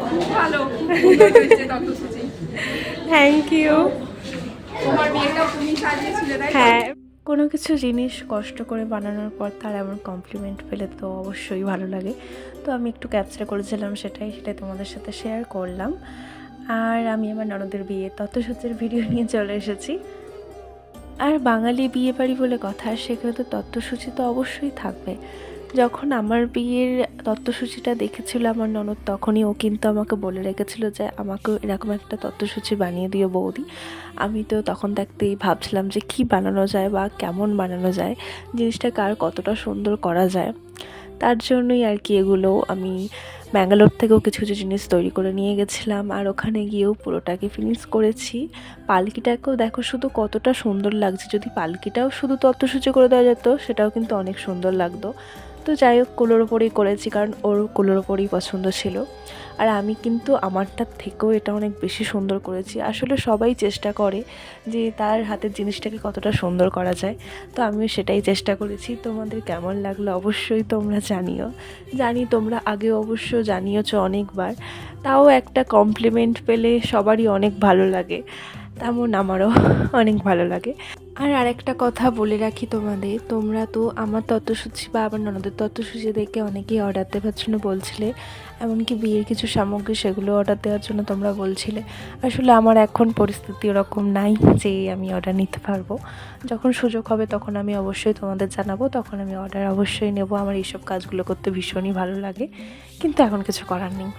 খুব ভালো, সুন্দর হয়েছে তত্ত্বসূচি। Thank you. তোমার বিয়েটাও তুমি সাজিয়েছিলে তাই তো? হ্যাঁ, কোনো কিছু জিনিস কষ্ট করে বানানোর পর তার এমন কমপ্লিমেন্ট পেলে তো অবশ্যই ভালো লাগে। তো আমি একটু ক্যাপচার করেছিলাম সেটাই তোমাদের সাথে শেয়ার করলাম। আর আমি আমার ননদের বিয়ে তত্ত্বসূচির ভিডিও নিয়ে চলে এসেছি। আর বাঙালি বিয়ে বাড়ি বলে কথা, সেখানে তো তত্ত্বসূচি তো অবশ্যই থাকবে। যখন আমার বিয়ের তত্ত্বসূচিটা দেখেছিল আমার ননদ, তখনই ও কিন্তু আমাকে বলে রেখেছিল যে আমাকে এরকম একটা তত্ত্বসূচি বানিয়ে দিও বৌদি। আমি তো তখন থাকতেই ভাবছিলাম যে কী বানানো যায় বা কেমন বানানো যায়, জিনিসটাকে আর কতটা সুন্দর করা যায়। তার জন্যই আর কি এগুলো আমি ব্যাঙ্গালোর থেকেও কিছু কিছু জিনিস তৈরি করে নিয়ে গেছিলাম, আর ওখানে গিয়েও পুরোটাকে ফিনিশ করেছি। পালকিটাকেও দেখো শুধু কতটা সুন্দর লাগছে, যদি পালকিটাও শুধু তত্ত্বসূচি করে দেওয়া যেত সেটাও কিন্তু অনেক সুন্দর লাগতো। তো যাই হোক, কুলোর ওপরেই করেছি, কারণ ওর কুলোর ওপরেই পছন্দ ছিল। আর আমি কিন্তু আমারটার থেকেও এটা অনেক বেশি সুন্দর করেছি। আসলে সবাই চেষ্টা করে যে তার হাতের জিনিসটাকে কতটা সুন্দর করা যায়, তো আমিও সেটাই চেষ্টা করেছি। তোমাদের কেমন লাগলো অবশ্যই তোমরা জানিও। জানি তোমরা আগেও অবশ্য জানিয়েছো অনেকবার, তাও একটা কমপ্লিমেন্ট পেলে সবারই অনেক ভালো লাগে, তেমন আমারও অনেক ভালো লাগে। আর আরেকটা কথা বলে রাখি তোমাদের, তোমরা তো আমার তত্ত্বসূচি বা আমার ননদের তত্ত্বসূচি দেখে অনেকেই অর্ডার দেওয়ার জন্য বলছিলে, এমনকি বিয়ের কিছু সামগ্রী সেগুলো অর্ডার দেওয়ার জন্য তোমরা বলছিলে। আসলে আমার এখন পরিস্থিতি ওরকম নাই যে আমি অর্ডার নিতে পারবো। যখন সুযোগ হবে তখন আমি অবশ্যই তোমাদের জানাবো, তখন আমি অর্ডার অবশ্যই নেব। আমার এইসব কাজগুলো করতে ভীষণই ভালো লাগে, কিন্তু এখন কিছু করার নেই।